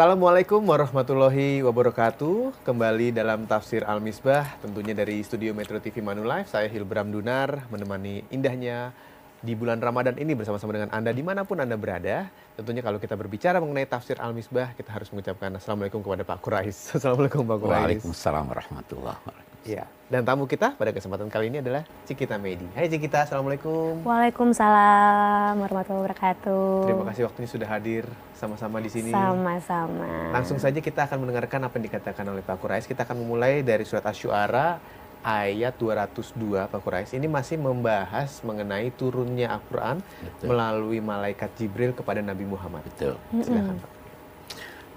Assalamualaikum warahmatullahi wabarakatuh. Kembali dalam Tafsir Al-Misbah, tentunya dari studio Metro TV Manulife. Saya Hilbram Dunar, menemani indahnya di bulan Ramadan ini bersama-sama dengan Anda dimanapun Anda berada. Tentunya kalau kita berbicara mengenai Tafsir Al-Misbah, kita harus mengucapkan Assalamualaikum kepada Pak Quraish. Assalamualaikum Pak Quraish. Waalaikumsalam warahmatullahi wabarakatuh. Ya, dan tamu kita pada kesempatan kali ini adalah Cikita Medi. Hai Cikita, Assalamualaikum. Waalaikumsalam warahmatullahi wabarakatuh. Terima kasih waktunya sudah hadir sama-sama di sini. Sama-sama. Langsung saja kita akan mendengarkan apa yang dikatakan oleh Pak Quraish. Kita akan memulai dari surat Asy-Syu'ara ayat 202 Pak Quraish. Ini masih membahas mengenai turunnya Al-Quran melalui malaikat Jibril kepada Nabi Muhammad. Betul. Silakan Pak.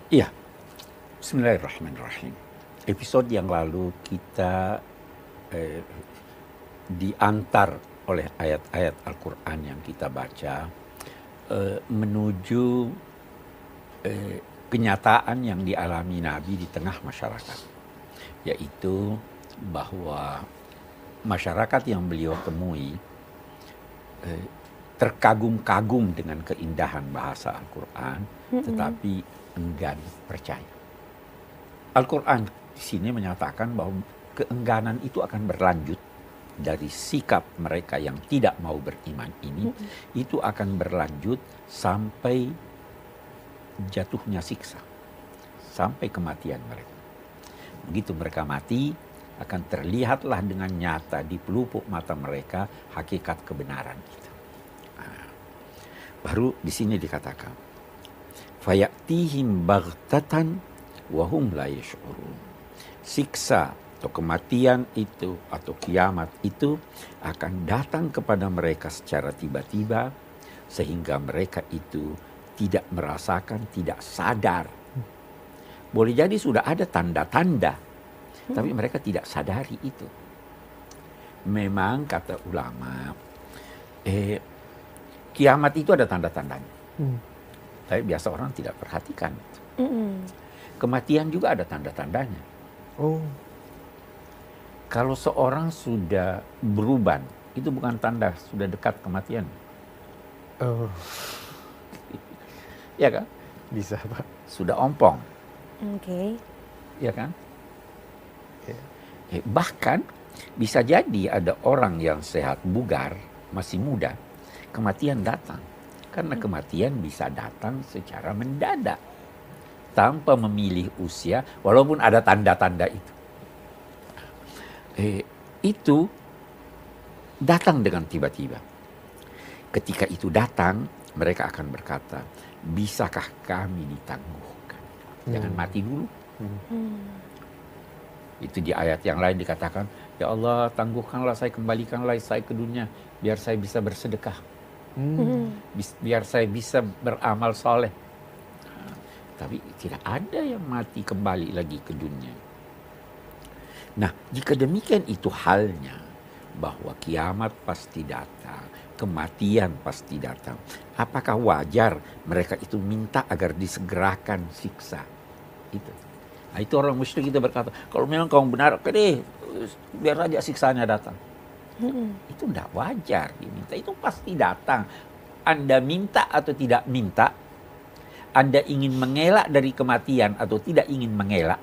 Iya. Bismillahirrahmanirrahim. Episode yang lalu kita diantar oleh ayat-ayat Al-Quran yang kita baca menuju kenyataan yang dialami Nabi di tengah masyarakat, yaitu bahwa masyarakat yang beliau temui terkagum-kagum dengan keindahan bahasa Al-Quran, tetapi enggan percaya. Al-Quran di sini menyatakan bahwa keengganan itu akan berlanjut dari sikap mereka yang tidak mau beriman ini, itu akan berlanjut sampai jatuhnya siksa, sampai kematian mereka. Begitu mereka mati, akan terlihatlah dengan nyata di pelupuk mata mereka hakikat kebenaran itu. Nah, baru di sini dikatakan, fayatihim baghtatan wa hum la yash'urun. Siksa atau kematian itu atau kiamat itu akan datang kepada mereka secara tiba-tiba sehingga mereka itu tidak merasakan, tidak sadar. Boleh jadi sudah ada tanda-tanda, tapi mereka tidak sadari itu. Memang kata ulama, kiamat itu ada tanda-tandanya. Tapi biasa orang tidak perhatikan. Kematian juga ada tanda-tandanya. Kalau seorang sudah beruban, itu bukan tanda sudah dekat kematian. Ya kan? Bisa Pak. Sudah ompong. Oke. Ya kan? Bahkan bisa jadi ada orang yang sehat, bugar, masih muda, kematian datang. Karena kematian bisa datang secara mendadak, tanpa memilih usia, walaupun ada tanda-tanda itu. Itu datang dengan tiba-tiba. Ketika itu datang, mereka akan berkata, bisakah kami ditangguhkan? Jangan mati dulu. Itu di ayat yang lain dikatakan, ya Allah tangguhkanlah saya, kembalikanlah saya ke dunia, biar saya bisa bersedekah. Biar saya bisa beramal soleh. Tapi tidak ada yang mati kembali lagi ke dunia. Nah, jika demikian itu halnya, bahwa kiamat pasti datang, kematian pasti datang. Apakah wajar mereka itu minta agar disegerakan siksa? Itu. Nah, itu orang musyrik itu berkata, kalau memang kamu benar, oke deh, biar saja siksanya datang. Itu tidak wajar diminta, itu pasti datang. Anda minta atau tidak minta, Anda ingin mengelak dari kematian atau tidak ingin mengelak,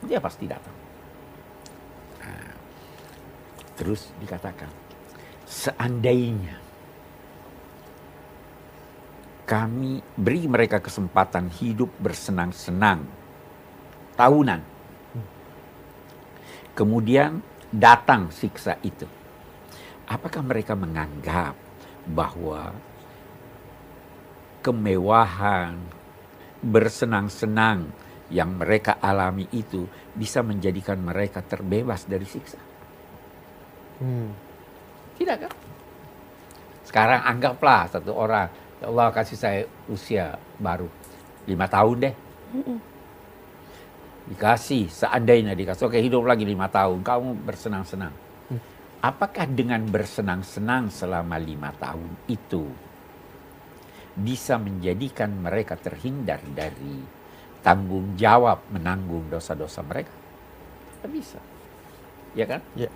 dia pasti datang. Nah, terus dikatakan, seandainya kami beri mereka kesempatan hidup bersenang-senang tahunan, kemudian datang siksa itu, apakah mereka menganggap bahwa kemewahan, bersenang-senang yang mereka alami itu bisa menjadikan mereka terbebas dari siksa? Tidak kan? Sekarang anggaplah satu orang, ya Allah kasih saya usia baru 5 tahun deh. Dikasih, seandainya dikasih, oke hidup lagi 5 tahun, kamu bersenang-senang. Apakah dengan bersenang-senang selama 5 tahun itu bisa menjadikan mereka terhindar dari tanggung jawab menanggung dosa-dosa mereka? Tidak bisa. Ya kan? Ya.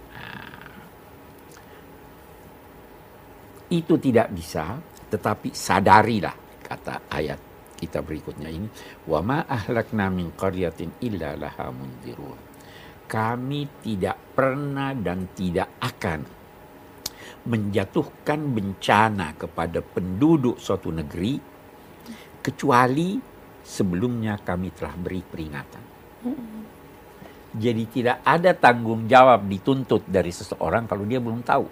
Itu tidak bisa, tetapi sadarilah, kata ayat kita berikutnya ini, wa ma ahlakna min qaryatin illa laha mundzirun. Kami tidak pernah dan tidak akan menjatuhkan bencana kepada penduduk suatu negeri kecuali sebelumnya kami telah beri peringatan. Jadi tidak ada tanggung jawab dituntut dari seseorang kalau dia belum tahu.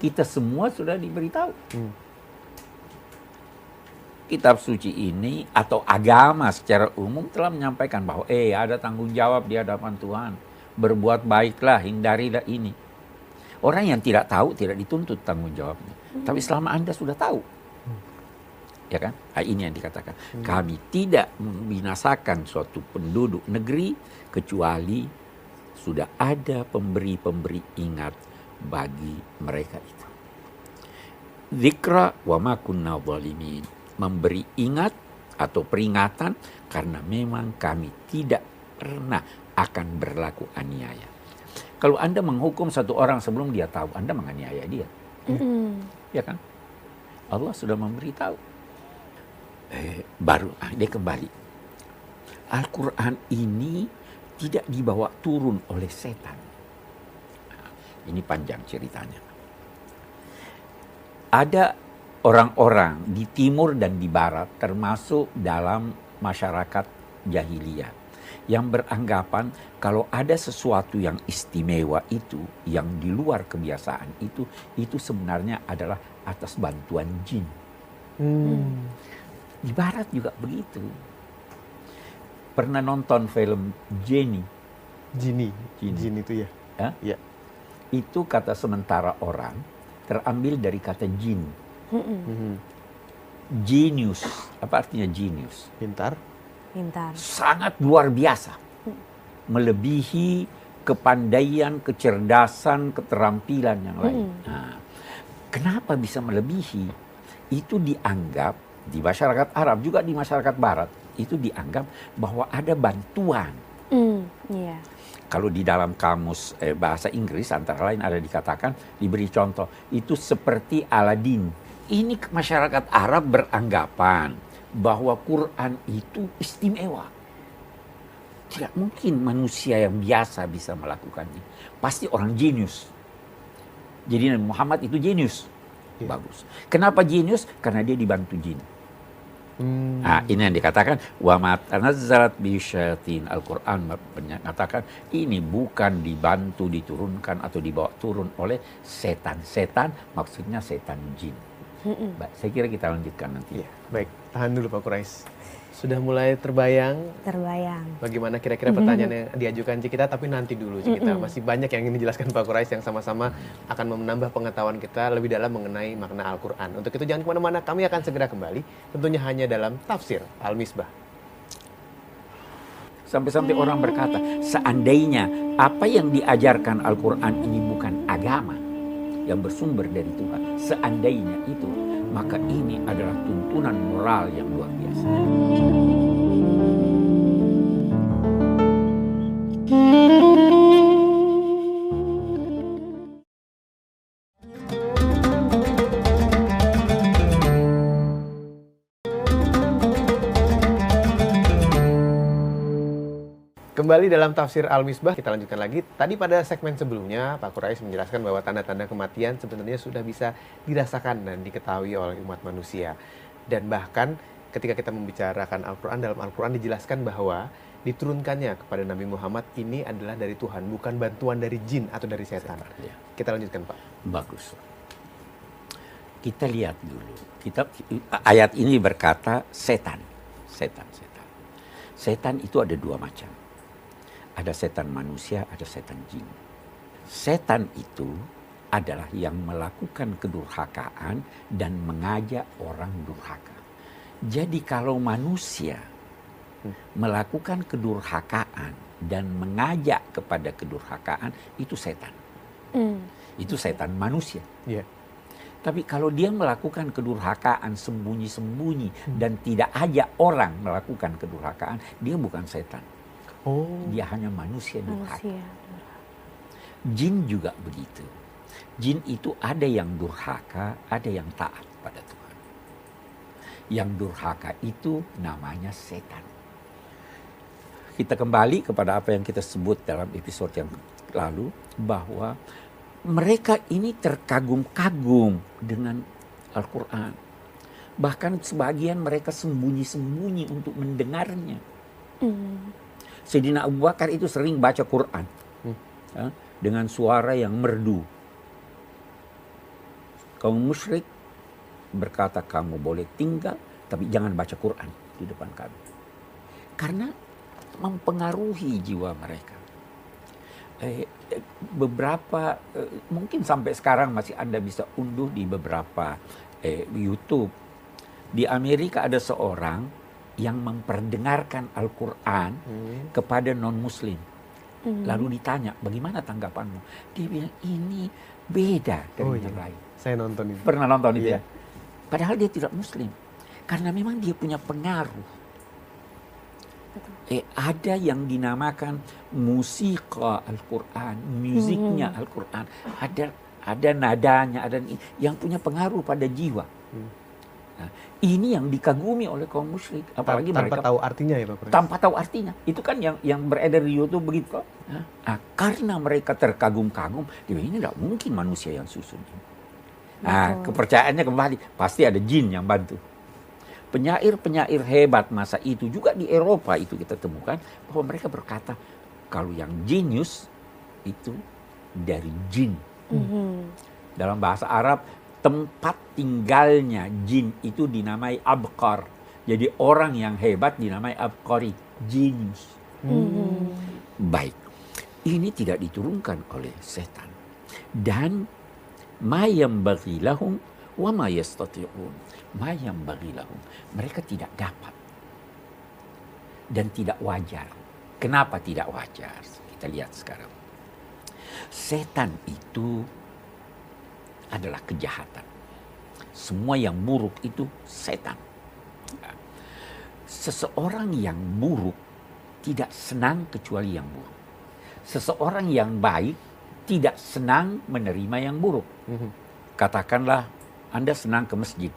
Kita semua sudah diberitahu. Kitab suci ini atau agama secara umum telah menyampaikan bahwa ada tanggung jawab di hadapan Tuhan. Berbuat baiklah, hindarilah ini. Orang yang tidak tahu tidak dituntut tanggung jawabnya. Tapi selama Anda sudah tahu, ya kan? Ini yang dikatakan. Kami tidak membinasakan suatu penduduk negeri kecuali sudah ada pemberi-pemberi ingat bagi mereka itu. Dzikra wa ma kunna zalimin. Memberi ingat atau peringatan karena memang kami tidak pernah akan berlaku aniaya. Kalau Anda menghukum satu orang sebelum dia tahu, Anda menganiaya dia. Ya kan? Allah sudah memberitahu. Baru dia kembali. Al-Quran ini tidak dibawa turun oleh setan. Ini panjang ceritanya. Ada orang-orang di timur dan di barat, termasuk dalam masyarakat jahiliyah, yang beranggapan kalau ada sesuatu yang istimewa itu, yang di luar kebiasaan itu sebenarnya adalah atas bantuan jin. Di barat juga begitu. Pernah nonton film Genie? Jin itu ya? Ya. Itu kata sementara orang terambil dari kata jin. Genius. Apa artinya genius? Pintar. Sangat luar biasa. Melebihi kepandaian, kecerdasan, keterampilan yang lain. Nah, kenapa bisa melebihi? Itu dianggap di masyarakat Arab, juga di masyarakat Barat, itu dianggap bahwa ada bantuan. Kalau di dalam kamus bahasa Inggris antara lain ada dikatakan, diberi contoh, itu seperti Aladin. Ini masyarakat Arab beranggapan bahwa Quran itu istimewa. Tidak mungkin manusia yang biasa bisa melakukannya. Pasti orang jenius. Jadi Nabi Muhammad itu jenius. Bagus. Kenapa jenius? Karena dia dibantu jin. Nah, ini yang dikatakan wa ma tanazzalat bi syayatin. Al-Qur'an menyatakan ini bukan dibantu, diturunkan atau dibawa turun oleh setan-setan, maksudnya setan jin. Baik, saya kira kita lanjutkan nanti. Ya, baik, tahan dulu Pak Quraisy. Sudah mulai terbayang bagaimana kira-kira pertanyaan yang diajukan kita, tapi nanti dulu kita masih banyak yang ingin dijelaskan Pak Quraisy yang sama-sama akan menambah pengetahuan kita lebih dalam mengenai makna Al-Quran. Untuk itu jangan kemana-mana, kami akan segera kembali, tentunya hanya dalam Tafsir Al-Misbah. Sampai-sampai orang berkata, seandainya apa yang diajarkan Al-Quran ini bukan agama yang bersumber dari Tuhan, seandainya itu, maka ini adalah tuntunan moral yang luar biasa. Kembali dalam Tafsir Al-Misbah, kita lanjutkan lagi. Tadi pada segmen sebelumnya, Pak Quraisy menjelaskan bahwa tanda-tanda kematian sebenarnya sudah bisa dirasakan dan diketahui oleh umat manusia. Dan bahkan ketika kita membicarakan Al-Quran, dalam Al-Quran dijelaskan bahwa diturunkannya kepada Nabi Muhammad ini adalah dari Tuhan, bukan bantuan dari jin atau dari setan. Kita lanjutkan, Pak. Bagus. Kita lihat dulu. Ayat ini berkata setan. Setan itu ada dua macam. Ada setan manusia, ada setan jin. Setan itu adalah yang melakukan kedurhakaan dan mengajak orang durhaka. Jadi kalau manusia melakukan kedurhakaan dan mengajak kepada kedurhakaan, itu setan. Itu setan manusia. Tapi kalau dia melakukan kedurhakaan sembunyi-sembunyi dan tidak ajak orang melakukan kedurhakaan, dia bukan setan. Dia hanya manusia durhaka. Jin juga begitu. Jin itu ada yang durhaka, ada yang taat pada Tuhan. Yang durhaka itu namanya setan. Kita kembali kepada apa yang kita sebut dalam episode yang lalu, bahwa mereka ini terkagum-kagum dengan Al-Quran. Bahkan sebagian mereka sembunyi-sembunyi untuk mendengarnya. Sayyidina Abu Bakar itu sering baca Quran dengan suara yang merdu. Kaum musyrik berkata, kamu boleh tinggal, tapi jangan baca Quran di depan kami. Karena mempengaruhi jiwa mereka. Beberapa, mungkin sampai sekarang masih Anda bisa unduh di beberapa YouTube. Di Amerika ada seorang yang memperdengarkan Al-Quran kepada non-Muslim. Lalu ditanya, bagaimana tanggapanmu? Dia bilang, ini beda dari yang lain. Saya nonton itu. Pernah nonton itu ya? Padahal dia tidak Muslim. Karena memang dia punya pengaruh. Ada yang dinamakan musika Al-Quran, musiknya Al-Quran. Ada nadanya, ada yang punya pengaruh pada jiwa. Nah, ini yang dikagumi oleh kaum musyrik, apalagi tanpa mereka tahu artinya ya Pak Pres? Tanpa tahu artinya. Itu kan yang beredar di YouTube begitu. Nah, karena mereka terkagum-kagum, ini tidak mungkin manusia yang susun. Nah, kepercayaannya kembali, pasti ada jin yang bantu. Penyair-penyair hebat masa itu juga di Eropa itu kita temukan bahwa mereka berkata kalau yang jenius itu dari jin. Dalam bahasa Arab, tempat tinggalnya jin itu dinamai abqar. Jadi orang yang hebat dinamai abqari, jenius. Baik, ini tidak diturunkan oleh setan. Dan ma yanbaghi lahum wa ma yastati'un. Ma yanbaghi lahum. Mereka tidak dapat dan tidak wajar. Kenapa tidak wajar? Kita lihat sekarang. Setan itu adalah kejahatan. Semua yang buruk itu setan. Seseorang yang buruk tidak senang kecuali yang buruk. Seseorang yang baik tidak senang menerima yang buruk. Katakanlah Anda senang ke masjid.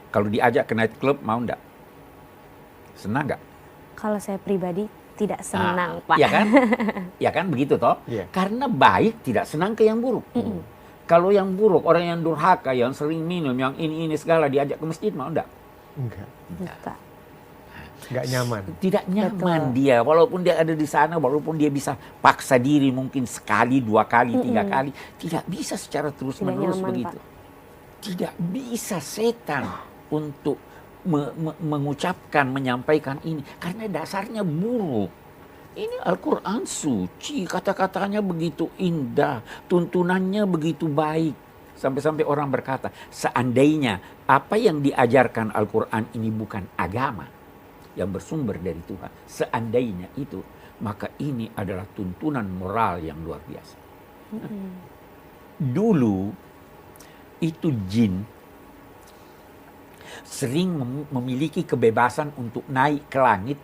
Kalau diajak ke night club mau enggak? Senang enggak? Kalau saya pribadi tidak senang, Pak. Ya kan? Ya kan begitu toh? Yeah. Karena baik tidak senang ke yang buruk. Kalau yang buruk, orang yang durhaka, yang sering minum, yang ini segala diajak ke masjid mau enggak? Enggak. Enggak. Enggak nyaman. Tidak nyaman dia, walaupun dia ada di sana, walaupun dia bisa paksa diri mungkin sekali, 2 kali, 3 kali, tidak bisa secara terus-menerus begitu. Pak. Tidak bisa setan untuk mengucapkan, menyampaikan ini karena dasarnya buruk. Ini Al-Quran suci, kata-katanya begitu indah, tuntunannya begitu baik. Sampai-sampai orang berkata, seandainya apa yang diajarkan Al-Quran ini bukan agama yang bersumber dari Tuhan, seandainya itu, maka ini adalah tuntunan moral yang luar biasa. Dulu itu jin sering memiliki kebebasan untuk naik ke langit,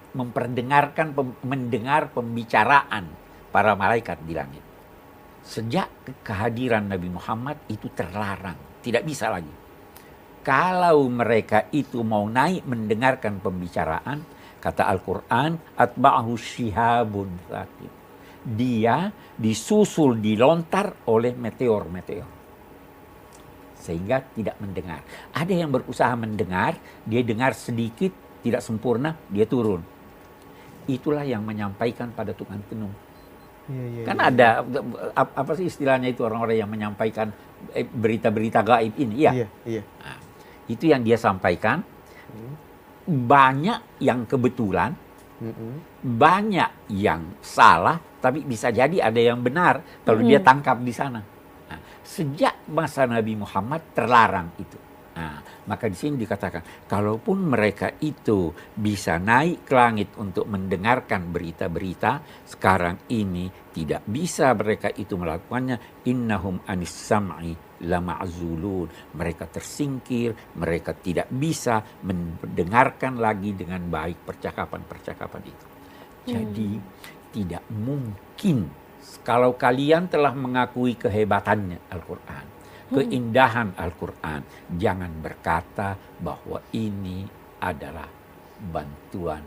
mendengar pembicaraan para malaikat di langit. Sejak kehadiran Nabi Muhammad itu terlarang, tidak bisa lagi. Kalau mereka itu mau naik mendengarkan pembicaraan, kata Al-Quran, atba'ahu shihabun thaqib. Dia disusul, dilontar oleh meteor-meteor. Sehingga tidak mendengar. Ada yang berusaha mendengar, dia dengar sedikit, tidak sempurna, dia turun. Itulah yang menyampaikan pada tukang tenung. Kan ada, apa sih istilahnya itu, orang-orang yang menyampaikan berita-berita gaib ini. Ya. Nah, itu yang dia sampaikan. Banyak yang kebetulan, banyak yang salah, tapi bisa jadi ada yang benar kalau dia tangkap di sana. Sejak masa Nabi Muhammad terlarang itu. Nah, maka di sini dikatakan, kalaupun mereka itu bisa naik ke langit untuk mendengarkan berita-berita, sekarang ini tidak bisa mereka itu melakukannya. Innahum anis sam'i lama'zulun. Mereka tersingkir, mereka tidak bisa mendengarkan lagi dengan baik percakapan-percakapan itu. Jadi tidak mungkin. Kalau kalian telah mengakui kehebatannya Al-Quran, keindahan Al-Quran. Jangan berkata bahwa ini adalah bantuan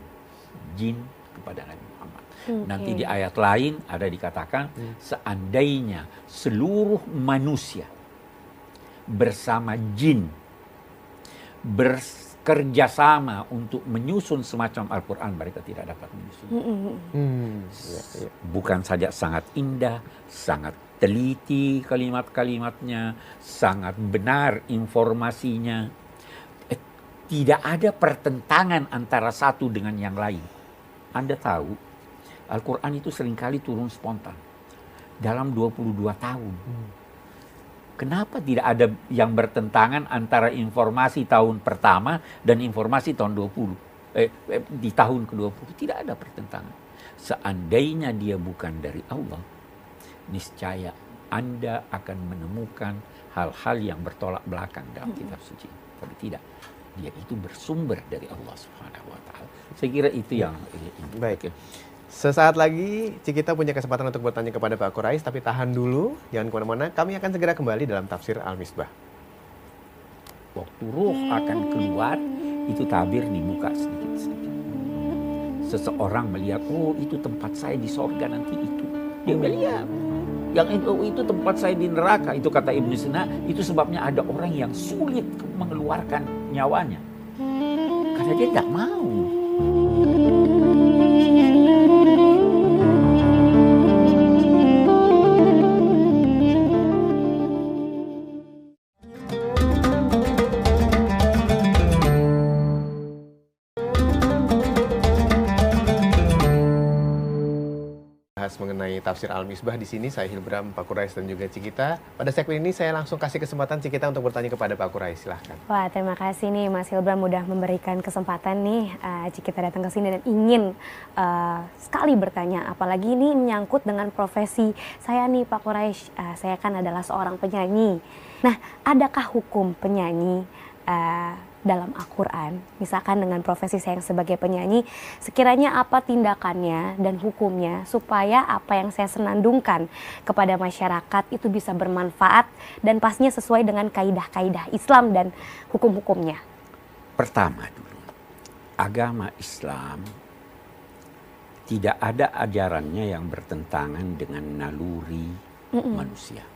jin kepada Nabi Muhammad. Nanti di ayat lain ada dikatakan seandainya seluruh manusia bersama jin bekerja sama untuk menyusun semacam Al-Quran, mereka tidak dapat menyusun. Bukan saja sangat indah, sangat teliti kalimat-kalimatnya, sangat benar informasinya. Tidak ada pertentangan antara satu dengan yang lain. Anda tahu, Al-Quran itu seringkali turun spontan dalam 22 tahun. Kenapa tidak ada yang bertentangan antara informasi tahun pertama dan informasi tahun 20? Di tahun ke-20 tidak ada pertentangan. Seandainya dia bukan dari Allah, niscaya Anda akan menemukan hal-hal yang bertolak belakang dalam kitab suci. Tapi tidak, dia itu bersumber dari Allah Subhanahu wa taala. Saya kira itu yang baik. Sesaat lagi Cikita punya kesempatan untuk bertanya kepada Pak Quraish, tapi tahan dulu, jangan kemana-mana. Kami akan segera kembali dalam tafsir Al-Misbah. Waktu ruh akan keluar, itu tabir dibuka sedikit-sedikit. Seseorang melihat, oh itu tempat saya di sorga nanti itu. Dia melihat, yang itu tempat saya di neraka. Itu kata Ibnu Sina, itu sebabnya ada orang yang sulit mengeluarkan nyawanya. Karena dia tidak mau. Mengenai tafsir Al-Misbah di sini saya Hilbram, Pak Quraish dan juga Cikita. Pada segmen ini saya langsung kasih kesempatan Cikita untuk bertanya kepada Pak Quraish. Silahkan. Wah, terima kasih nih Mas Hilbram udah memberikan kesempatan nih Cikita datang ke sini dan ingin sekali bertanya, apalagi ini menyangkut dengan profesi saya nih Pak Quraish. Saya kan adalah seorang penyanyi. Nah, adakah hukum penyanyi dalam Al-Quran, misalkan dengan profesi saya yang sebagai penyanyi, sekiranya apa tindakannya dan hukumnya supaya apa yang saya senandungkan kepada masyarakat itu bisa bermanfaat dan pastinya sesuai dengan kaidah-kaidah Islam dan hukum-hukumnya. Pertama dulu, agama Islam tidak ada ajarannya yang bertentangan dengan naluri manusia.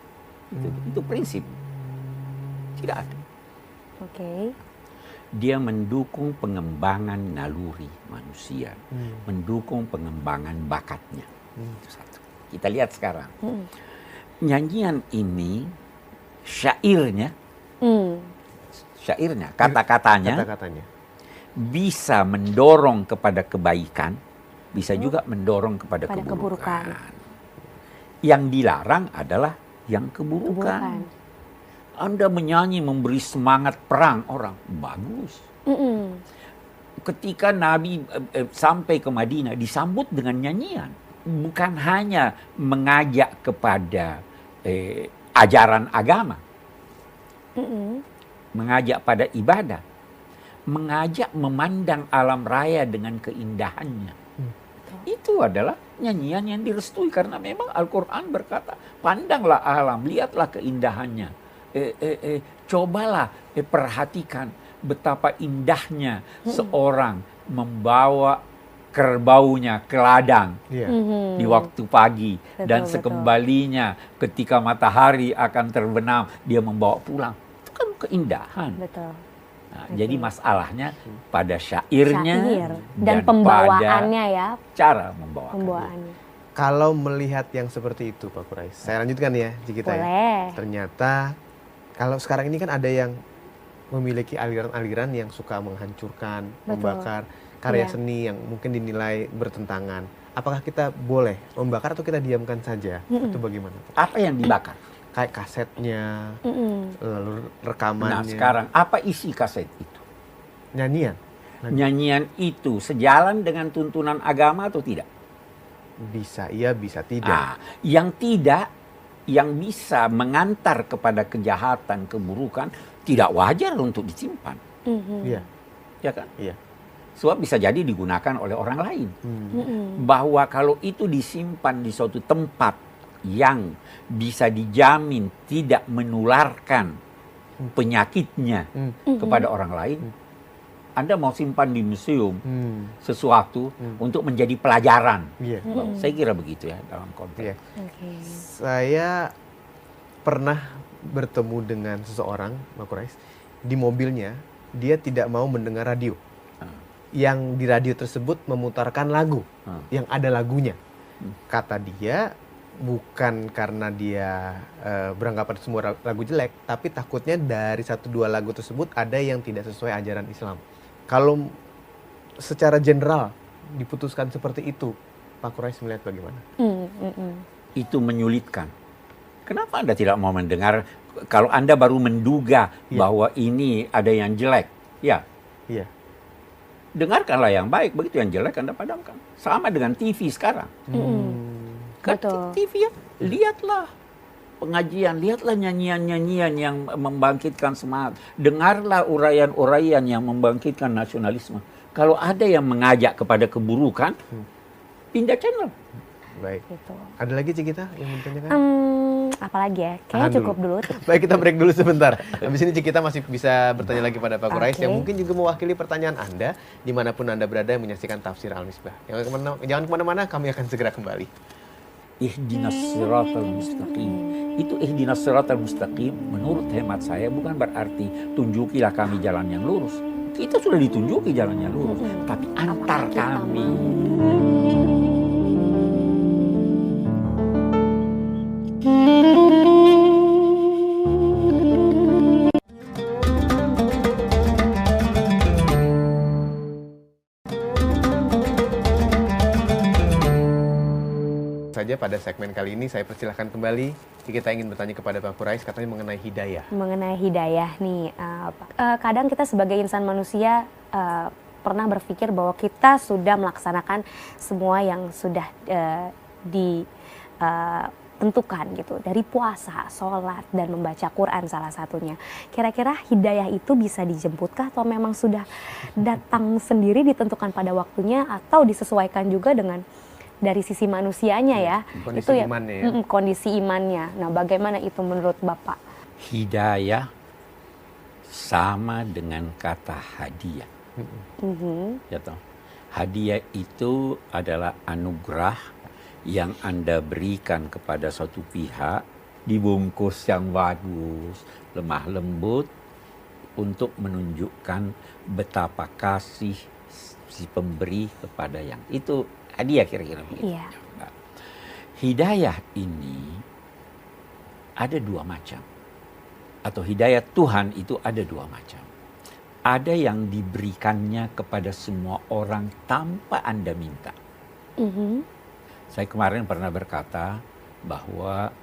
Itu prinsip. Tidak ada. Oke. Dia mendukung pengembangan naluri manusia, mendukung pengembangan bakatnya. Itu satu. Kita lihat sekarang. Nyanyian ini, syairnya, kata-katanya, bisa mendorong kepada kebaikan, bisa juga mendorong kepada keburukan. Yang dilarang adalah yang keburukan. Anda menyanyi memberi semangat perang orang, bagus. Ketika Nabi sampai ke Madinah disambut dengan nyanyian, bukan hanya mengajak kepada ajaran agama, mengajak pada ibadah, mengajak memandang alam raya dengan keindahannya. Itu adalah nyanyian yang direstui karena memang Al-Quran berkata, pandanglah alam, lihatlah keindahannya. Cobalah perhatikan betapa indahnya seorang membawa kerbaunya ke ladang di waktu pagi, dan sekembalinya ketika matahari akan terbenam dia membawa pulang. Itu kan keindahan. Nah, jadi masalahnya pada syairnya dan pembawaannya ya. Cara membawakannya. Kalau melihat yang seperti itu Pak Quraish, saya lanjutkan ya Cikita ya. Ternyata kalau sekarang ini kan ada yang memiliki aliran-aliran yang suka menghancurkan, membakar karya seni yang mungkin dinilai bertentangan. Apakah kita boleh membakar atau kita diamkan saja? Itu bagaimana? Apa yang dibakar? Kayak kasetnya, lalu rekamannya. Nah sekarang, apa isi kaset itu? Nyanyian. Nyanyian itu sejalan dengan tuntunan agama atau tidak? Bisa iya, bisa tidak. Nah, yang tidak, yang bisa mengantar kepada kejahatan, keburukan, tidak wajar untuk disimpan. Iya. Ya kan? Iya. Sebab bisa jadi digunakan oleh orang lain. Bahwa kalau itu disimpan di suatu tempat yang bisa dijamin tidak menularkan penyakitnya kepada orang lain, Anda mau simpan di museum sesuatu untuk menjadi pelajaran. Saya kira begitu ya dalam konteks. Saya pernah bertemu dengan seseorang, Pak Quraisy, di mobilnya dia tidak mau mendengar radio. Yang di radio tersebut memutarkan lagu, yang ada lagunya. Kata dia, bukan karena dia beranggapan semua lagu jelek, tapi takutnya dari 1-2 lagu tersebut ada yang tidak sesuai ajaran Islam. Kalau secara general diputuskan seperti itu, Pak Quraisy melihat bagaimana? Itu menyulitkan. Kenapa Anda tidak mau mendengar kalau Anda baru menduga bahwa ini ada yang jelek? Ya. Dengarkanlah yang baik, begitu yang jelek Anda padamkan. Sama dengan TV sekarang. Kan TV ya, lihatlah pengajian, lihatlah nyanyian-nyanyian yang membangkitkan semangat. Dengarlah uraian-uraian yang membangkitkan nasionalisme. Kalau ada yang mengajak kepada keburukan, pindah channel. Baik. Gitu. Ada lagi Cikita yang mau ditanyakan? Apalagi ya? Kayaknya cukup dulu. Baik, kita break dulu sebentar. Habis ini Cikita masih bisa bertanya lagi pada Pak Quraisy yang mungkin juga mewakili pertanyaan Anda dimanapun Anda berada yang menyaksikan Tafsir Al-Misbah. Jangan kemana-mana, kami akan segera kembali. Ihdinas siratal mustaqim. Itu ihdinas siratal mustaqim menurut hemat saya bukan berarti tunjukilah kami jalan yang lurus. Kita sudah ditunjuki jalan yang lurus, tapi antar kami. Saja pada segmen kali ini saya persilahkan kembali. Kita ingin bertanya kepada Pak Quraisy katanya mengenai hidayah. Mengenai hidayah nih, kadang kita sebagai insan manusia pernah berpikir bahwa kita sudah melaksanakan semua yang sudah ditentukan gitu, dari puasa, sholat, dan membaca Quran salah satunya. Kira-kira hidayah itu bisa dijemputkah atau memang sudah datang sendiri ditentukan pada waktunya atau disesuaikan juga dengan dari sisi manusianya ya, kondisi itu imannya ya. Kondisi imannya. Nah, bagaimana itu menurut Bapak? Hidayah sama dengan kata hadiah. Ya toh. Hadiah itu adalah anugerah yang Anda berikan kepada suatu pihak, dibungkus yang bagus, lemah lembut, untuk menunjukkan betapa kasih si pemberi kepada yang itu. Hadiah kira-kira begitu. Iya. Hidayah ini ada 2 macam. Atau hidayah Tuhan itu ada 2 macam. Ada yang diberikannya kepada semua orang tanpa Anda minta. Saya kemarin pernah berkata bahwa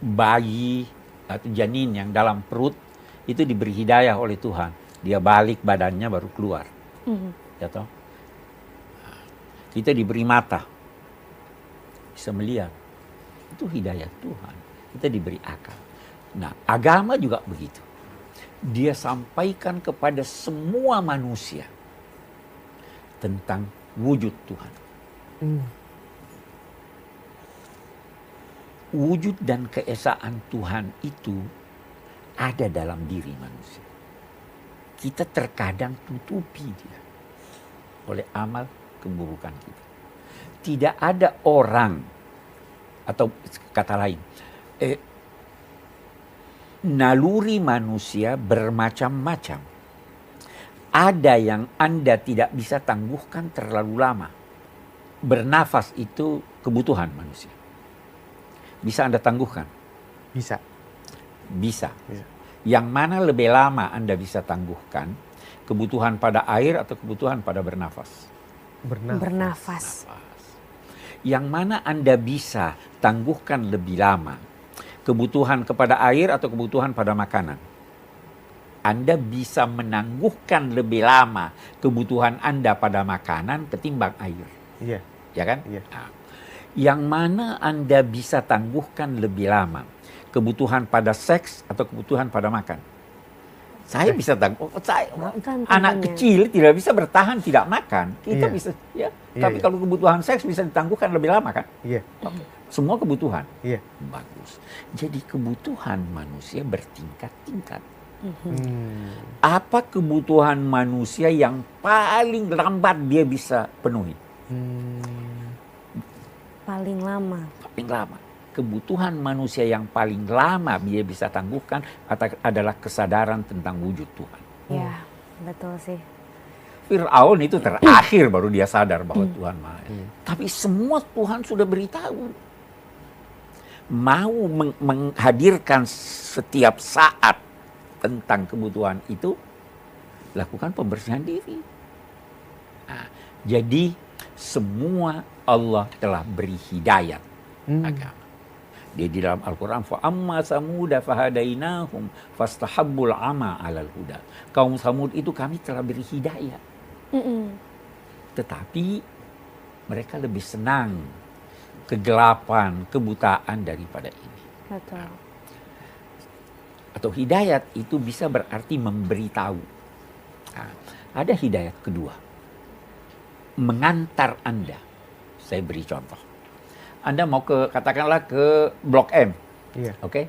bayi atau janin yang dalam perut itu diberi hidayah oleh Tuhan. Dia balik badannya baru keluar. Ya toh? Kita diberi mata, bisa melihat. Itu hidayah Tuhan. Kita diberi akal. Nah, agama juga begitu. Dia sampaikan kepada semua manusia tentang wujud Tuhan. Wujud dan keesaan Tuhan itu ada dalam diri manusia. Kita terkadang tutupi dia oleh amal keburukan kita. Tidak ada orang, atau kata lain, naluri manusia bermacam-macam. Ada yang Anda tidak bisa tangguhkan terlalu lama. Bernafas itu kebutuhan manusia. Bisa Anda tangguhkan? Bisa. Yang mana lebih lama Anda bisa tangguhkan? Kebutuhan pada air atau kebutuhan pada bernafas? Bernafas. Yang mana Anda bisa tangguhkan lebih lama? Kebutuhan kepada air atau kebutuhan pada makanan? Anda bisa menangguhkan lebih lama kebutuhan Anda pada makanan ketimbang air. Iya. Ya kan? Iya. Nah, yang mana Anda bisa tangguhkan lebih lama? Kebutuhan pada seks atau kebutuhan pada makan? Saya bisa tangguh. Anak kecil tidak bisa bertahan tidak makan. Kita bisa, ya. Tapi kalau kebutuhan seks bisa ditangguhkan lebih lama kan? Iya. Semua kebutuhan. Iya. Bagus. Jadi kebutuhan manusia bertingkat-tingkat. Hmm. Apa kebutuhan manusia yang paling lambat dia bisa penuhi? Hmm. Paling lama. Paling lama. Kebutuhan manusia yang paling lama dia bisa tangguhkan adalah kesadaran tentang wujud Tuhan. Ya, betul sih. Fir'aun itu terakhir baru dia sadar bahwa Tuhan Maha. Tapi semua Tuhan sudah beritahu. Mau menghadirkan setiap saat tentang kebutuhan itu, lakukan pembersihan diri. Nah, jadi semua Allah telah beri hidayat agama. Dia di dalam Al-Quran, فَأَمَّا ثَمُودَ فَهَدَيْنَاهُمْ فَاسْتَحَبُّوا الْعَمَى عَلَى الْهُدَى. Kaum Samud itu kami telah beri hidayat. Tetapi mereka lebih senang kegelapan, kebutaan daripada ini. Betul. Atau hidayat itu bisa berarti memberitahu. Nah, ada hidayat kedua. Mengantar Anda. Saya beri contoh. Anda mau katakanlah ke Blok M. Iya. Oke?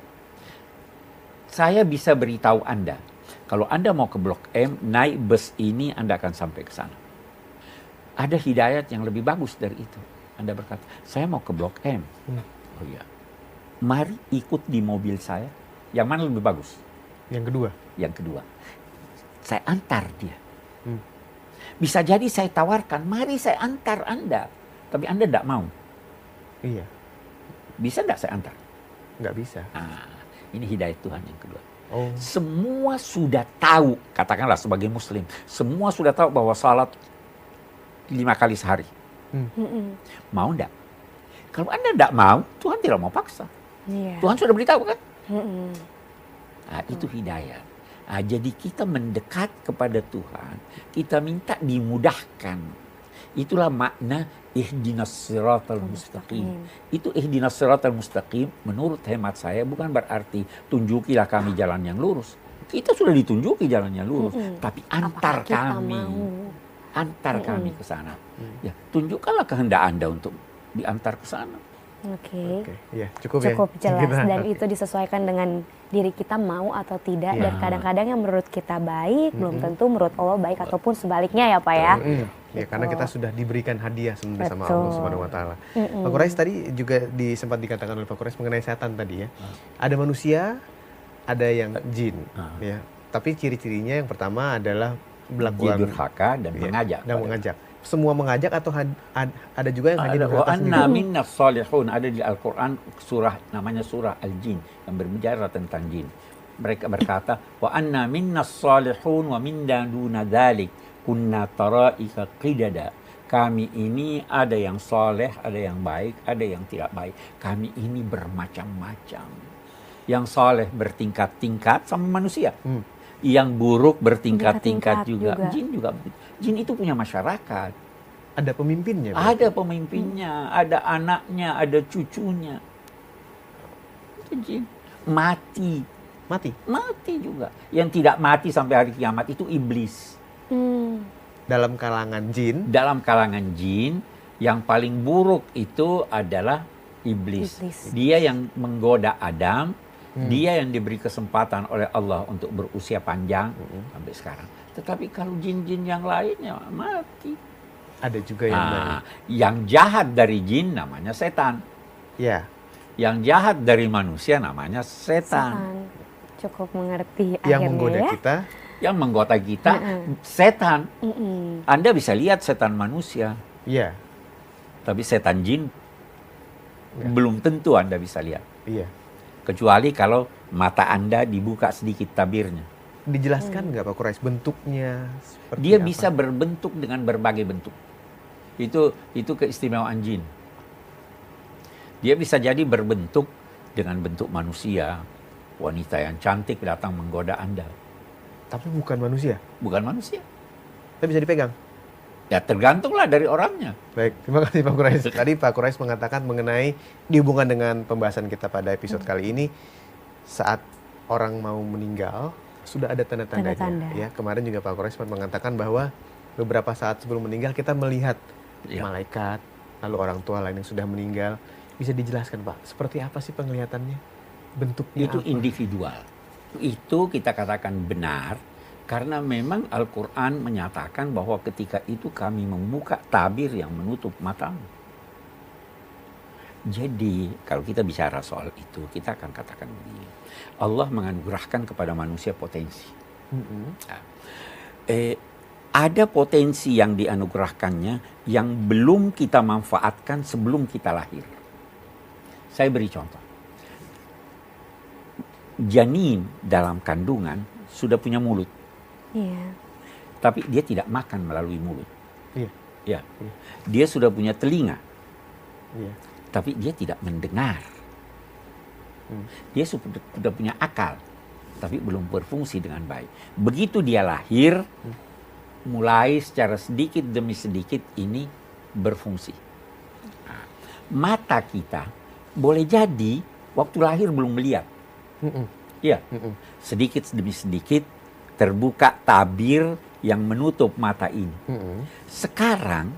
Saya bisa beritahu Anda. Kalau Anda mau ke Blok M, naik bus ini Anda akan sampai ke sana. Ada hidayat yang lebih bagus dari itu. Anda berkata, saya mau ke Blok M. Oh iya. Mari ikut di mobil saya. Yang mana lebih bagus? Yang kedua. Yang kedua. Saya antar dia. Bisa jadi saya tawarkan, mari saya antar Anda. Tapi Anda tidak mau. Iya. Bisa tidak saya antar? Nggak bisa. Nah, ini hidayat Tuhan yang kedua. Oh. Semua sudah tahu, katakanlah sebagai Muslim, semua sudah tahu bahwa salat 5 kali sehari. Mau enggak? Kalau Anda enggak mau, Tuhan tidak mau paksa. Iya. Tuhan sudah beritahu kan? Nah, itu hidayah. Nah, jadi kita mendekat kepada Tuhan, kita minta dimudahkan. Itulah makna ihdinas siratal mustaqim. Itu ihdinas siratal mustaqim menurut hemat saya bukan berarti tunjukilah kami jalan yang lurus. Kita sudah ditunjuki jalan yang lurus, tapi antar kami. Antar kami ke sana. Ya, tunjukkanlah kehendak Anda untuk diantar ke sana. Oke. Ya, cukup Jelas ya. dan itu disesuaikan dengan diri kita mau atau tidak dan kadang-kadang yang menurut kita baik belum tentu menurut Allah baik ataupun sebaliknya ya Pak ya. Ya, karena kita sudah diberikan hadiah sebenarnya sama Betul. Allah Subhanahu wa taala. Pak Quraisy tadi juga sempat dikatakan oleh Pak Quraisy mengenai setan tadi ya. Ada manusia, ada yang jin ya. Tapi ciri-cirinya yang pertama adalah melakukan durhaka dan mengajak. Dan mengajak. Semua mengajak atau ada juga yang hanya Wa beberapa anna minna salihun, ada di Al-Quran surah namanya surah Al-Jin yang berbicara tentang jin. Mereka berkata wa anna minna salihun wa minna duna dzalik kunna taraika qidada. Kami ini ada yang soleh, ada yang baik, ada yang tidak baik. Kami ini bermacam-macam. Yang soleh bertingkat-tingkat sama manusia. Yang buruk bertingkat-tingkat juga. Jin juga begitu. Jin itu punya masyarakat. Ada pemimpinnya. Ada pemimpinnya, ada anaknya, ada cucunya. Itu jin. Mati. Mati juga. Yang tidak mati sampai hari kiamat itu iblis. Dalam kalangan jin. Dalam kalangan jin, yang paling buruk itu adalah iblis. Dia yang menggoda Adam. Dia yang diberi kesempatan oleh Allah untuk berusia panjang sampai sekarang. Tetapi kalau jin-jin yang lainnya mati. Ada juga yang baik. Yang jahat dari jin namanya setan. Ya. Yang jahat dari manusia namanya setan. Cukup mengerti yang akhirnya menggoda ya. kita. Yang menggoda kita setan. Anda bisa lihat setan manusia. Iya. Tapi setan jin belum tentu Anda bisa lihat. Iya. Kecuali kalau mata Anda dibuka sedikit tabirnya. Dijelaskan nggak Pak Quraisy bentuknya? Dia apa? bisa berbentuk dengan berbagai bentuk. Itu keistimewaan jin. Dia bisa jadi berbentuk dengan bentuk manusia. Wanita yang cantik datang menggoda Anda. Tapi bukan manusia? Bukan manusia. Tapi bisa dipegang? Ya tergantunglah dari orangnya. Baik, terima kasih Pak Quraisy. Tadi Pak Quraisy mengatakan mengenai dihubungkan dengan pembahasan kita pada episode kali ini, saat orang mau meninggal sudah ada tanda-tandanya. Ya, kemarin juga Pak Quraisy mengatakan bahwa beberapa saat sebelum meninggal kita melihat malaikat, lalu orang tua lain yang sudah meninggal. Bisa dijelaskan Pak, seperti apa sih penglihatannya? Bentuknya Itu apa? individual. Itu kita katakan benar karena memang Al-Quran menyatakan bahwa ketika itu kami membuka tabir yang menutup matamu. Jadi kalau kita bicara soal itu, kita akan katakan begini. Allah menganugerahkan kepada manusia potensi. Nah, ada potensi yang dianugerahkannya yang belum kita manfaatkan sebelum kita lahir. Saya beri contoh. Janin dalam kandungan sudah punya mulut, Iya. tapi dia tidak makan melalui mulut. Iya. Ya. Dia sudah punya telinga, Iya. tapi dia tidak mendengar. Dia sudah punya akal, tapi belum berfungsi dengan baik. Begitu dia lahir, mulai secara sedikit demi sedikit ini berfungsi. Nah, mata kita boleh jadi waktu lahir belum melihat. Iya, sedikit demi sedikit terbuka tabir yang menutup mata ini. Sekarang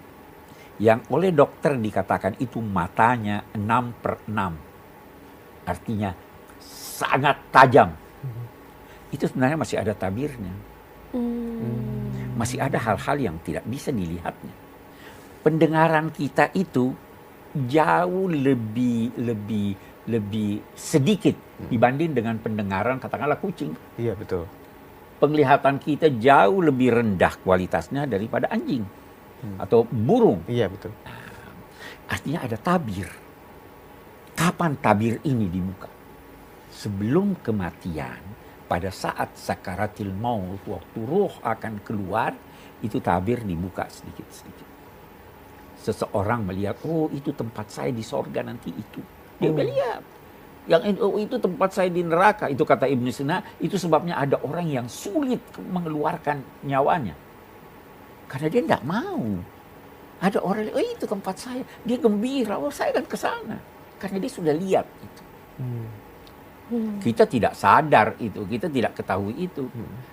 yang oleh dokter dikatakan itu matanya 6/6. Artinya sangat tajam. Itu sebenarnya masih ada tabirnya. Masih ada hal-hal yang tidak bisa dilihatnya. Pendengaran kita itu jauh lebih sedikit dibanding dengan pendengaran katakanlah kucing. Iya, betul. Penglihatan kita jauh lebih rendah kualitasnya daripada anjing atau burung. Iya, betul. Artinya ada tabir. Kapan tabir ini dibuka? Sebelum kematian, pada saat sakaratil maut, waktu roh akan keluar, itu tabir dibuka sedikit-sedikit. Seseorang melihat, oh itu tempat saya di sorga nanti itu. Dia melihat. Yang itu tempat saya di neraka. Itu kata Ibnu Sina, itu sebabnya ada orang yang sulit mengeluarkan nyawanya. Karena dia tidak mau. Ada orang, oh itu tempat saya. Dia gembira, oh saya akan ke sana. Karena dia sudah lihat itu. Kita tidak sadar itu, kita tidak ketahui itu.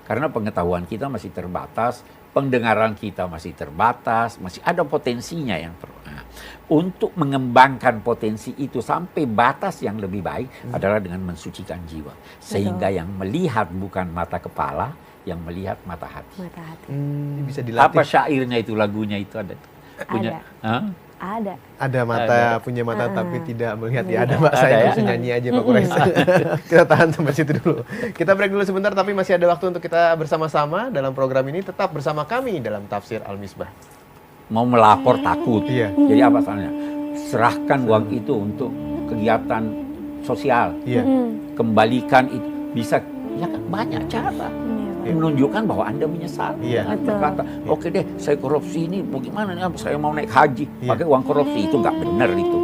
Karena pengetahuan kita masih terbatas, pendengaran kita masih terbatas, masih ada potensinya yang untuk mengembangkan potensi itu sampai batas yang lebih baik adalah dengan mensucikan jiwa. Sehingga yang melihat bukan mata kepala, yang melihat mata hati. Mata hati. Bisa dilatih. Apa syairnya itu, lagunya itu ada? Punya? Hah? Ada. Ada mata, punya mata tapi tidak melihat. Ya ada Mbak, Ada saya ya? bisa nyanyi aja Pak Quraisy. Kita tahan sampai situ dulu. Kita break dulu sebentar, tapi masih ada waktu untuk kita bersama-sama dalam program ini. Tetap bersama kami dalam Tafsir Al-Misbah. Mau melapor takut. Iya. Jadi apa soalnya? Serahkan uang itu untuk kegiatan sosial. Iya. Kembalikan itu. Bisa, ya kan banyak cara. Menunjukkan bahwa Anda menyesal. Iya. Jangan berkata, oke deh saya korupsi ini, bagaimana nih, saya mau naik haji. Iya. Pakai uang korupsi, itu nggak benar itu.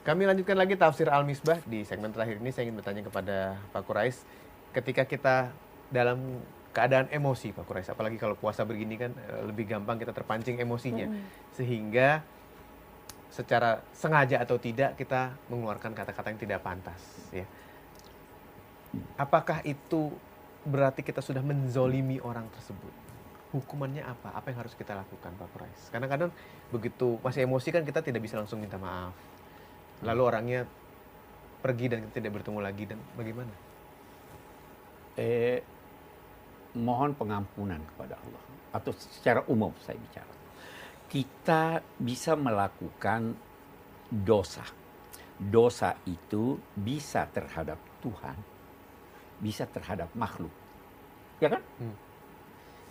Kami lanjutkan lagi Tafsir Al-Misbah. Di segmen terakhir ini saya ingin bertanya kepada Pak Quraisy. Ketika kita dalam keadaan emosi Pak Quraisy, apalagi kalau puasa begini kan lebih gampang kita terpancing emosinya. Sehingga secara sengaja atau tidak kita mengeluarkan kata-kata yang tidak pantas. Ya. Apakah itu berarti kita sudah menzolimi orang tersebut? Hukumannya apa? Apa yang harus kita lakukan Pak Quraisy? Karena kadang begitu masih emosi kan kita tidak bisa langsung minta maaf. Lalu orangnya pergi dan kita tidak bertemu lagi, dan bagaimana? Mohon pengampunan kepada Allah. Atau secara umum saya bicara. Kita bisa melakukan dosa. Dosa itu bisa terhadap Tuhan, bisa terhadap makhluk. Ya kan?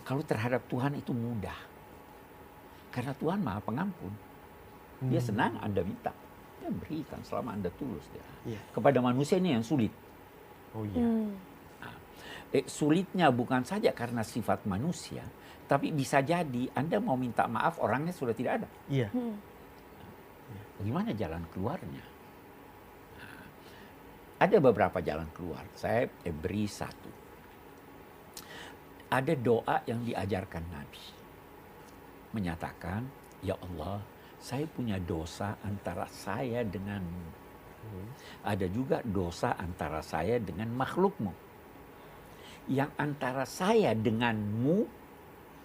Kalau terhadap Tuhan itu mudah. Karena Tuhan Maha Pengampun. Dia senang Anda minta. Dia berikan selama Anda tulus. Iya. Kepada manusia ini yang sulit. Oh iya. Sulitnya bukan saja karena sifat manusia, tapi bisa jadi Anda mau minta maaf orangnya sudah tidak ada. Iya. Bagaimana jalan keluarnya? Ada beberapa jalan keluar. Saya beri satu. Ada doa yang diajarkan Nabi. Menyatakan, ya Allah, saya punya dosa antara saya denganmu. Ada juga dosa antara saya dengan makhlukmu. Yang antara saya denganmu,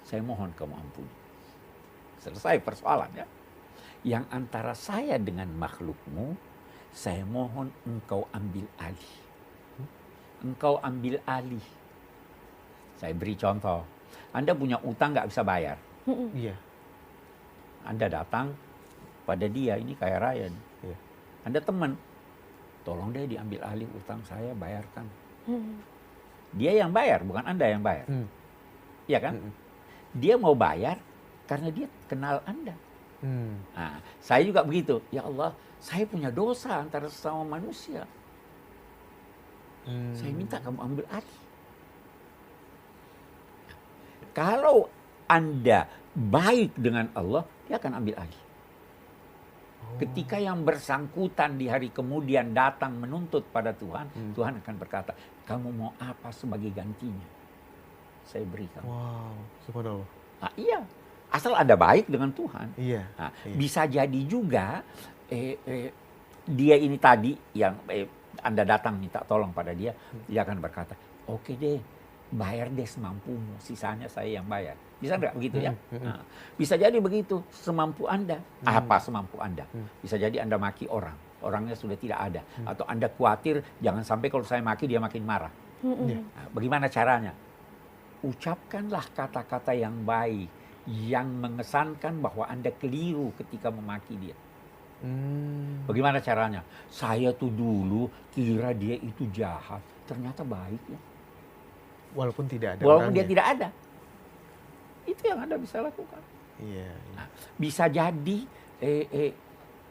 saya mohon kamu ampuni. Selesai persoalannya. Yang antara saya dengan makhlukmu, saya mohon engkau ambil alih. Engkau ambil alih. Saya beri contoh. Anda punya utang nggak bisa bayar. Iya. Anda datang pada dia, ini kaya raya. Iya. Anda teman, tolong deh diambil alih utang saya, bayarkan. Dia yang bayar, bukan Anda yang bayar. Iya kan? Dia mau bayar karena dia kenal Anda. Nah, saya juga begitu. Ya Allah, saya punya dosa antara sesama manusia. Saya minta kamu ambil alih. Kalau Anda baik dengan Allah, dia akan ambil alih. Ketika yang bersangkutan di hari kemudian datang menuntut pada Tuhan, Tuhan akan berkata, kamu mau apa sebagai gantinya? Saya beri kamu. Wow, subhanallah. Nah, iya, asal Anda baik dengan Tuhan. Iya. Nah, Iya. bisa jadi juga dia ini tadi yang Anda datang minta tolong pada dia, dia akan berkata, oke deh, bayar deh semampumu, sisanya saya yang bayar. Bisa nggak begitu ya? Nah, bisa jadi begitu, semampu Anda. Apa semampu Anda? Bisa jadi Anda maki orang, orangnya sudah tidak ada. Atau Anda khawatir, jangan sampai kalau saya maki dia makin marah. Nah, bagaimana caranya? Ucapkanlah kata-kata yang baik, yang mengesankan bahwa Anda keliru ketika memaki dia. Bagaimana caranya? Saya tuh dulu kira dia itu jahat, ternyata baik ya. Walaupun tidak ada Walaupun orangnya. dia tidak ada. Itu yang Anda bisa lakukan. Iya. Nah, bisa jadi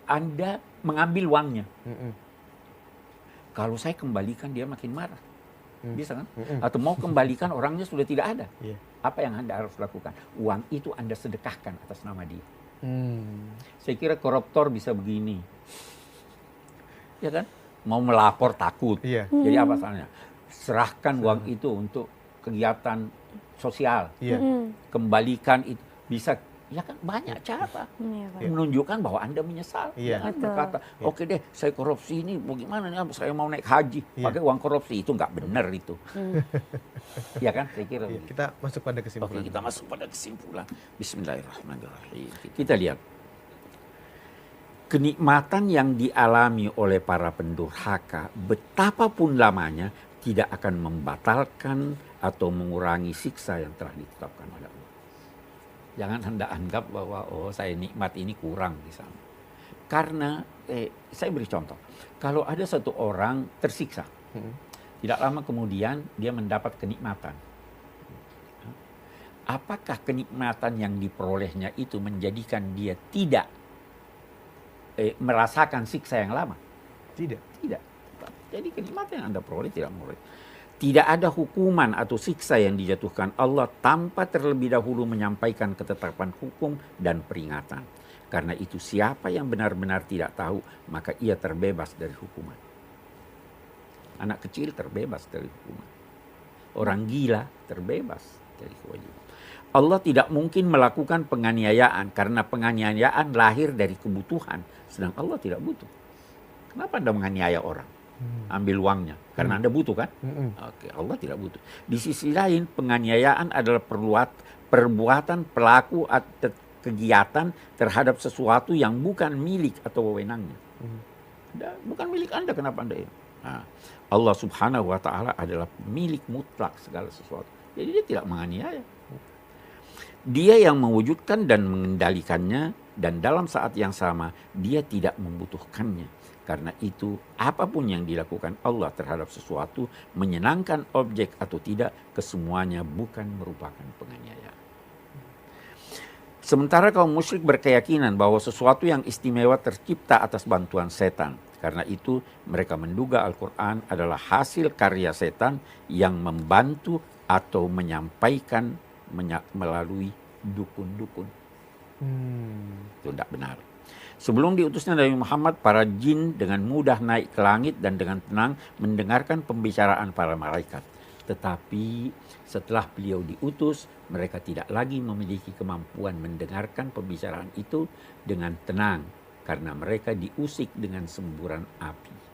Anda mengambil uangnya. Kalau saya kembalikan dia makin marah. Bisa kan? Atau mau kembalikan orangnya sudah tidak ada. Iya. Apa yang Anda harus lakukan? Uang itu Anda sedekahkan atas nama dia. Saya kira koruptor bisa begini. Ya kan? Mau melapor takut. Iya. Jadi apa salahnya? Serahkan uang itu untuk kegiatan sosial. Iya. Kembalikan itu. Bisa, ya kan banyak cara. Iya, Pak. Menunjukkan bahwa Anda menyesal. Iya. Jangan Betul. berkata, oke deh saya korupsi ini bagaimana nih, saya mau naik haji. Iya. Pakai uang korupsi, itu nggak benar itu. Ya kan, saya kira Iya. begitu. Kita masuk pada Oke, kesimpulan. kita masuk pada kesimpulan. Bismillahirrahmanirrahim. Kita lihat. Kenikmatan yang dialami oleh para pendurhaka, betapapun lamanya, tidak akan membatalkan atau mengurangi siksa yang telah ditetapkan oleh Allah. Jangan Anda anggap bahwa, oh saya nikmat ini kurang di sana. Karena, saya beri contoh. Kalau ada satu orang tersiksa, tidak lama kemudian dia mendapat kenikmatan. Apakah kenikmatan yang diperolehnya itu menjadikan dia tidak merasakan siksa yang lama? Tidak. Tidak. Jadi kenikmatan yang Anda peroleh tidak memperoleh. Tidak ada hukuman atau siksa yang dijatuhkan Allah tanpa terlebih dahulu menyampaikan ketetapan hukum dan peringatan. Karena itu siapa yang benar-benar tidak tahu, maka ia terbebas dari hukuman. Anak kecil terbebas dari hukuman. Orang gila terbebas dari kewajiban. Allah tidak mungkin melakukan penganiayaan karena penganiayaan lahir dari kebutuhan, sedang Allah tidak butuh. Kenapa Anda menganiaya orang? Ambil uangnya karena Anda butuh kan? Oke, Allah tidak butuh. Di sisi lain, penganiayaan adalah perbuatan pelaku atau kegiatan terhadap sesuatu yang bukan milik atau wewenangnya. Bukan milik Anda, kenapa Anda ini? Nah, Allah Subhanahu wa Ta'ala adalah milik mutlak segala sesuatu. Jadi dia tidak menganiaya. Dia yang mewujudkan dan mengendalikannya, dan dalam saat yang sama dia tidak membutuhkannya. Karena itu apapun yang dilakukan Allah terhadap sesuatu, menyenangkan objek atau tidak, kesemuanya bukan merupakan penganiayaan. Sementara kaum musyrik berkeyakinan bahwa sesuatu yang istimewa tercipta atas bantuan setan. Karena itu mereka menduga Al-Quran adalah hasil karya setan yang membantu atau menyampaikan melalui dukun-dukun. Itu tidak benar. Sebelum diutusnya Nabi Muhammad, para jin dengan mudah naik ke langit dan dengan tenang mendengarkan pembicaraan para malaikat. Tetapi setelah beliau diutus, mereka tidak lagi memiliki kemampuan mendengarkan pembicaraan itu dengan tenang karena mereka diusik dengan semburan api.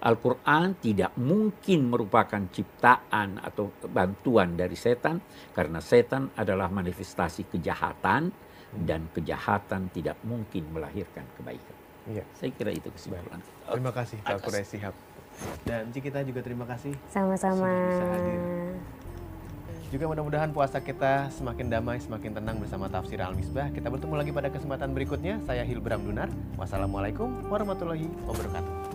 Al-Quran tidak mungkin merupakan ciptaan atau bantuan dari setan karena setan adalah manifestasi kejahatan dan kejahatan tidak mungkin melahirkan kebaikan. Iya. Saya kira itu kesimpulan. Terima kasih Pak Quraisy Shihab. Dan Cikita juga terima kasih. Sama-sama. Sudah bisa hadir. Juga mudah-mudahan puasa kita semakin damai, semakin tenang bersama Tafsir Al-Misbah. Kita bertemu lagi pada kesempatan berikutnya. Saya Hilbram Dunar. Wassalamualaikum warahmatullahi wabarakatuh.